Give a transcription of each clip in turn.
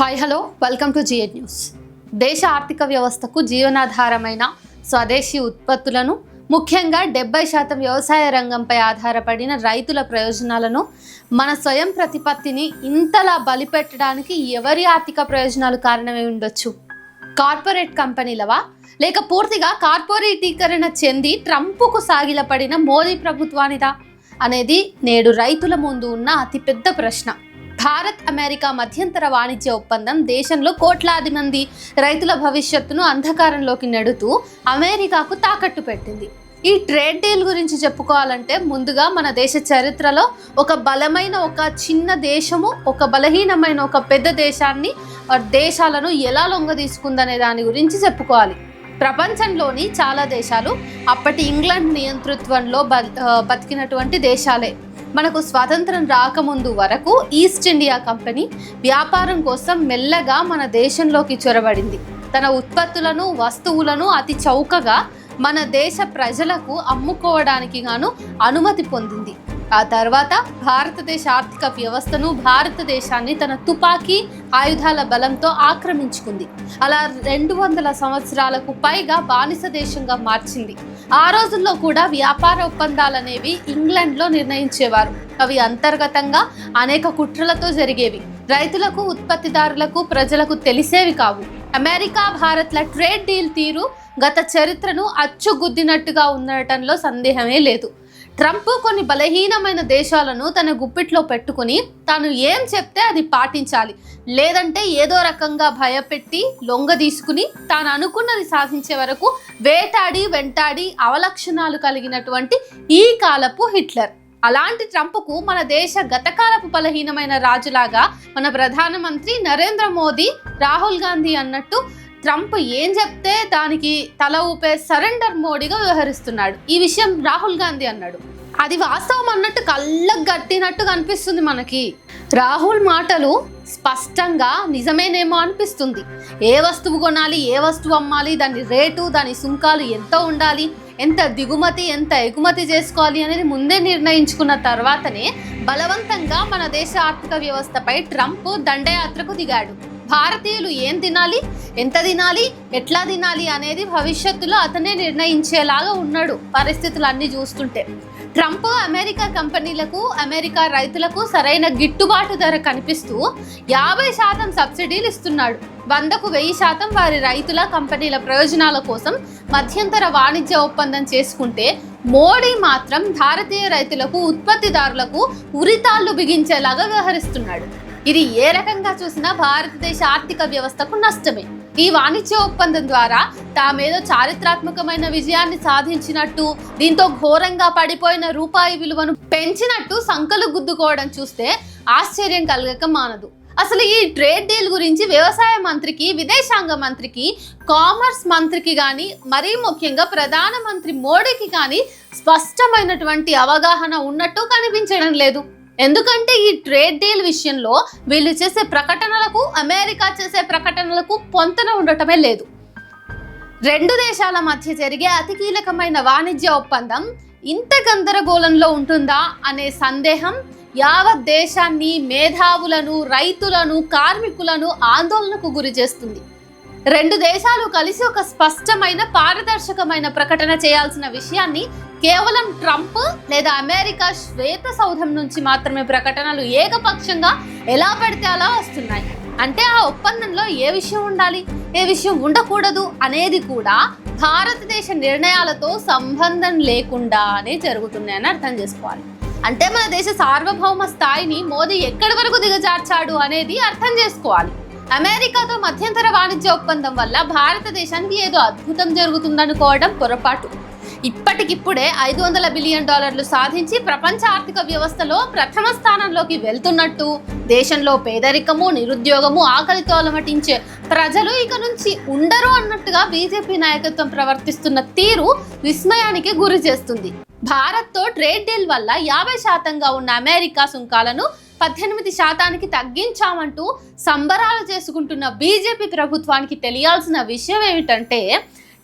Hi hello welcome to జిఎడ్ news. దేశ ఆర్థిక వ్యవస్థకు జీవనాధారమైన స్వదేశీ ఉత్పత్తులను, ముఖ్యంగా 70% వ్యవసాయ రంగంపై ఆధారపడిన రైతుల ప్రయోజనాలను, మన స్వయం ప్రతిపత్తిని ఇంతలా బలిపెట్టడానికి ఎవరి ఆర్థిక ప్రయోజనాలు కారణమై ఉండొచ్చు? కార్పొరేట్ కంపెనీలవా, లేక పూర్తిగా కార్పొరేటీకరణ చెంది ట్రంప్కు సాగిలపడిన మోదీ ప్రభుత్వానిదా అనేది నేడు రైతుల ముందు ఉన్న అతిపెద్ద ప్రశ్న. భారత్ అమెరికా మధ్యంతర వాణిజ్య ఒప్పందం దేశంలో కోట్లాది మంది రైతుల భవిష్యత్తును అంధకారంలోకి నెడుతూ అమెరికాకు తాకట్టు పెట్టింది. ఈ ట్రేడ్ డీల్ గురించి చెప్పుకోవాలంటే ముందుగా మన దేశ చరిత్రలో ఒక బలమైన ఒక చిన్న దేశము, ఒక బలహీనమైన ఒక పెద్ద దేశాలను ఎలా లొంగ తీసుకుందనే దాని గురించి చెప్పుకోవాలి. ప్రపంచంలోని చాలా దేశాలు అప్పటి ఇంగ్లాండ్ నియంతృత్వంలో బతికినటువంటి దేశాలే. మనకు స్వాతంత్రం రాకముందు వరకు ఈస్ట్ ఇండియా కంపెనీ వ్యాపారం కోసం మెల్లగా మన దేశంలోకి చొరబడింది. తన ఉత్పత్తులను, వస్తువులను అతి చౌకగా మన దేశ ప్రజలకు అమ్ముకోవడానికి గాను అనుమతి పొందింది. ఆ తర్వాత భారతదేశ ఆర్థిక వ్యవస్థను, భారతదేశాన్ని తన తుపాకీ ఆయుధాల బలంతో ఆక్రమించుకుంది. అలా 200 సంవత్సరాలకు పైగా బానిస దేశంగా మార్చింది. ఆ రోజుల్లో కూడా వ్యాపార ఒప్పందాలు అనేవి ఇంగ్లాండ్లో నిర్ణయించేవారు. అవి అంతర్గతంగా అనేక కుట్రలతో జరిగేవి. రైతులకు, ఉత్పత్తిదారులకు, ప్రజలకు తెలిసేవి కావు. అమెరికా భారత్ల ట్రేడ్ డీల్ తీరు గత చరిత్రను అచ్చుగుద్దినట్టుగా ఉండటంలో సందేహమే లేదు. ట్రంప్ కొన్ని బలహీనమైన దేశాలను తన గుప్పిట్లో పెట్టుకుని తాను ఏం చెప్తే అది పాటించాలి, లేదంటే ఏదో రకంగా భయపెట్టి లొంగ తీసుకుని తాను అనుకున్నది సాధించే వరకు వెంటాడి అవలక్షణాలు కలిగినటువంటి ఈ కాలపు హిట్లర్. అలాంటి ట్రంప్కు మన దేశ గతకాలపు బలహీనమైన రాజులాగా మన ప్రధానమంత్రి నరేంద్ర మోదీ, రాహుల్ గాంధీ అన్నట్టు ట్రంప్ ఏం చెప్తే దానికి తల ఊపే సరెండర్ మోడీగా వ్యవహరిస్తున్నాడు. ఈ విషయం రాహుల్ గాంధీ అన్నాడు. అది వాస్తవం అన్నట్టు కళ్ళకు గట్టినట్టు కనిపిస్తుంది మనకి. రాహుల్ మాటలు స్పష్టంగా నిజమేనేమో అనిపిస్తుంది. ఏ వస్తువు కొనాలి, ఏ వస్తువు అమ్మాలి, దాని రేటు, దాని సుంకాలు ఎంత ఉండాలి, ఎంత దిగుమతి, ఎంత ఎగుమతి చేసుకోవాలి అనేది ముందే నిర్ణయించుకున్న తర్వాతనే బలవంతంగా మన దేశ ఆర్థిక వ్యవస్థపై ట్రంప్ దండయాత్రకు దిగాడు. భారతీయులు ఏం తినాలి, ఎంత తినాలి, ఎట్లా తినాలి అనేది భవిష్యత్తులో అతనే నిర్ణయించేలాగా ఉన్నాడు పరిస్థితులు అన్నీ చూస్తుంటే. ట్రంప్ అమెరికా కంపెనీలకు, అమెరికా రైతులకు సరైన గిట్టుబాటు ధర కనిపిస్తూ 50% సబ్సిడీలు ఇస్తున్నాడు. 100కు 1000% వారి రైతుల, కంపెనీల ప్రయోజనాల కోసం మధ్యంతర వాణిజ్య ఒప్పందం చేసుకుంటే, మోడీ మాత్రం భారతీయ రైతులకు, ఉత్పత్తిదారులకు ఉరితాళ్లు బిగించేలాగా వ్యవహరిస్తున్నాడు. ఇది ఏ రకంగా చూసినా భారతదేశ ఆర్థిక వ్యవస్థకు నష్టమే. ఈ వాణిజ్య ఒప్పందం ద్వారా తామేదో చారిత్రాత్మకమైన విజయాన్ని సాధించినట్టు, దీంతో ఘోరంగా పడిపోయిన రూపాయి విలువను పెంచినట్టు సంకలు గుద్దుకోవడం చూస్తే ఆశ్చర్యం కలగక మానదు. అసలు ఈ ట్రేడ్ డీల్ గురించి వ్యవసాయ మంత్రికి, విదేశాంగ మంత్రికి, కామర్స్ మంత్రికి కానీ, మరీ ముఖ్యంగా ప్రధానమంత్రి మోడీకి కానీ స్పష్టమైనటువంటి అవగాహన ఉన్నట్టు కనిపించడం లేదు. ఎందుకంటే ఈ ట్రేడ్ డీల్ విషయంలో వీళ్ళు చేసే ప్రకటనలకు, అమెరికా చేసే ప్రకటనలకు పొంతన ఉండటమే లేదు. 2 దేశాల మధ్య జరిగే అతి కీలకమైన వాణిజ్య ఒప్పందం ఇంత గందరగోళంలో ఉంటుందా అనే సందేహం యావత్ దేశాన్ని, మేధావులను, రైతులను, కార్మికులను ఆందోళనకు గురి చేస్తుంది. 2 దేశాలు కలిసి ఒక స్పష్టమైన, పారదర్శకమైన ప్రకటన చేయాల్సిన విషయాన్ని కేవలం ట్రంప్ లేదా అమెరికా శ్వేత సౌధం నుంచి మాత్రమే ప్రకటనలు ఏకపక్షంగా ఎలా పడితే అలా వస్తున్నాయి. అంటే ఆ ఒప్పందంలో ఏ విషయం ఉండాలి, ఏ విషయం ఉండకూడదు అనేది కూడా భారతదేశ నిర్ణయాలతో సంబంధం లేకుండానే జరుగుతున్నాయని అర్థం చేసుకోవాలి. అంటే మన దేశ సార్వభౌమ స్థాయిని మోదీ ఎక్కడి వరకు దిగజార్చాడు అనేది అర్థం చేసుకోవాలి. అమెరికాతో మధ్యంతర వాణిజ్య ఒప్పందం వల్ల భారతదేశానికి ఏదో అద్భుతం జరుగుతుందనుకోవడం పొరపాటు. ఇప్పటికిప్పుడే $500 బిలియన్ సాధించి ప్రపంచ ఆర్థిక వ్యవస్థలో ప్రథమ స్థానంలోకి వెళ్తున్నట్టు, దేశంలో పేదరికము, నిరుద్యోగము, ఆకలితో అలమటించే ప్రజలు ఇక నుంచి ఉండరు అన్నట్టుగా బీజేపీ నాయకత్వం ప్రవర్తిస్తున్న తీరు విస్మయానికి గురి చేస్తుంది. భారత్తో ట్రేడ్ డీల్ వల్ల 50%గా ఉన్న అమెరికా సుంకాలను 18%కి తగ్గించామంటూ సంబరాలు చేసుకుంటున్న బీజేపీ ప్రభుత్వానికి తెలియాల్సిన విషయం ఏమిటంటే,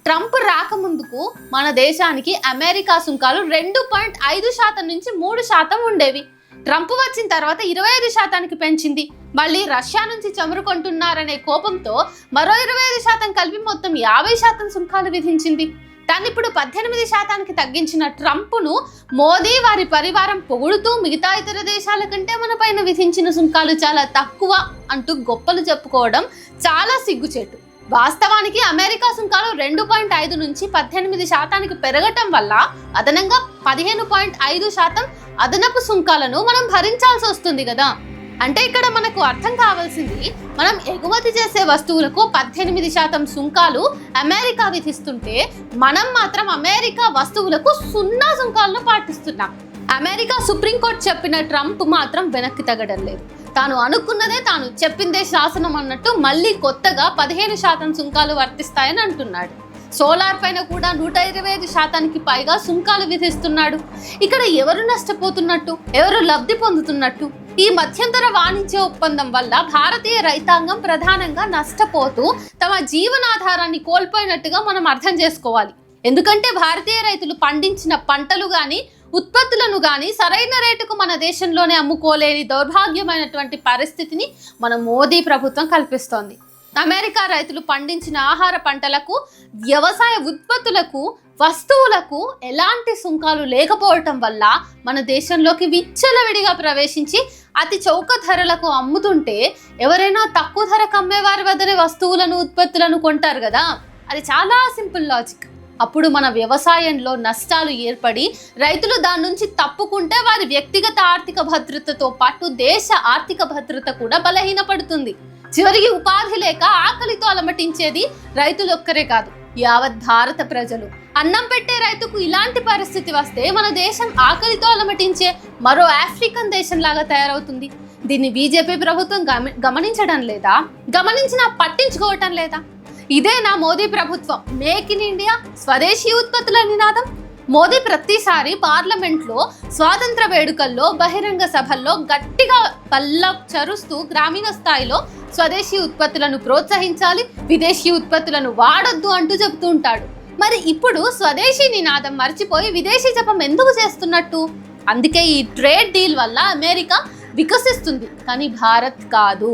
ట్రంప్ రాకముందుకు మన దేశానికి అమెరికా సుంకాలు 2.5% నుంచి 3% ఉండేవి. ట్రంప్ వచ్చిన తర్వాత 25% పెంచింది. మళ్ళీ రష్యా నుంచి చమురు కొంటున్నారనే కోపంతో మరో 25% కలిపి మొత్తం 50% సుంకాలు విధించింది. దాన్ని ఇప్పుడు 18% తగ్గించిన ట్రంప్ను మోదీ వారి పరివారం పొగుడుతూ మిగతా ఇతర దేశాల కంటే మన పైన విధించిన సుంకాలు చాలా తక్కువ అంటూ గొప్పలు చెప్పుకోవడం చాలా సిగ్గుచేటు. వాస్తవానికి అమెరికా సుంకాలు 2.5 నుంచి 18% పెరగటం వల్ల అదనంగా 15.5% అదనపు సుంకాలను మనం భరించాల్సి వస్తుంది కదా. అంటే ఇక్కడ మనకు అర్థం కావాల్సింది, మనం ఎగుమతి చేసే వస్తువులకు 18% సుంకాలు అమెరికా విధిస్తుంటే మనం మాత్రం అమెరికా వస్తువులకు 0 సుంకాలను పాటిస్తున్నాం. అమెరికా సుప్రీంకోర్టు చెప్పిన ట్రంప్ మాత్రం వెనక్కి తగ్గడం లేదు. తాను అనుకున్నదే తాను చెప్పిందే శాసనం అన్నట్టు మళ్ళీ కొత్తగా 15% సుంకాలు వర్తిస్తాయని అంటున్నాడు. సోలార్ పైన కూడా 125% పైగా సుంకాలు విధిస్తున్నాడు. ఇక్కడ ఎవరు నష్టపోతున్నట్టు, ఎవరు లబ్ధి పొందుతున్నట్టు? ఈ మధ్యంతర వాణిజ్య ఒప్పందం వల్ల భారతీయ రైతాంగం ప్రధానంగా నష్టపోతూ తమ జీవనాధారాన్ని కోల్పోయినట్టుగా మనం అర్థం చేసుకోవాలి. ఎందుకంటే భారతీయ రైతులు పండించిన పంటలు కానీ ఉత్పత్తులను కానీ సరైన రేటుకు మన దేశంలోనే అమ్ముకోలేని దౌర్భాగ్యమైనటువంటి పరిస్థితిని మన మోదీ ప్రభుత్వం కల్పిస్తోంది. అమెరికా రైతులు పండించిన ఆహార పంటలకు, వ్యవసాయ ఉత్పత్తులకు, వస్తువులకు ఎలాంటి సుంకాలు లేకపోవటం వల్ల మన దేశంలోకి విచ్చలవిడిగా ప్రవేశించి అతి చౌక ధరలకు అమ్ముతుంటే ఎవరైనా తక్కువ ధరకు అమ్మేవారి వద్దనే వస్తువులను, ఉత్పత్తులను కొంటారు కదా. అది చాలా సింపుల్ లాజిక్. అప్పుడు మన వ్యవసాయంలో నష్టాలు ఏర్పడి రైతులు దాని నుంచి తప్పుకుంటే వారి వ్యక్తిగత ఆర్థిక భద్రతతో పాటు దేశ ఆర్థిక భద్రత కూడా బలహీనపడుతుంది. చివరికి ఉపాధి లేక ఆకలితో అలమటించేది రైతులు ఒక్కరే కాదు, యావత్ భారత ప్రజలు. అన్నం పెట్టే రైతుకు ఇలాంటి పరిస్థితి వస్తే మన దేశం ఆకలితో అలమటించే మరో ఆఫ్రికన్ దేశంలాగా తయారవుతుంది. దీన్ని బీజేపీ ప్రభుత్వం గమనించడం లేదా? గమనించినా పట్టించుకోవటం లేదా? ఇదేనా మోదీ ప్రభుత్వం మేక్ ఇన్ ఇండియా, స్వదేశీ ఉత్పత్తుల నినాదం? మోదీ ప్రతిసారి పార్లమెంట్లో, స్వాతంత్ర వేడుకల్లో, బహిరంగ సభల్లో గట్టిగా చరుస్తూ గ్రామీణ స్థాయిలో స్వదేశీ ఉత్పత్తులను ప్రోత్సహించాలి, విదేశీ ఉత్పత్తులను వాడొద్దు అంటూ చెబుతూ ఉంటాడు. మరి ఇప్పుడు స్వదేశీ నినాదం మర్చిపోయి విదేశీ జపం ఎందుకు చేస్తున్నట్టు? అందుకే ఈ ట్రేడ్ డీల్ వల్ల అమెరికా వికసిస్తుంది, కానీ భారత్ కాదు.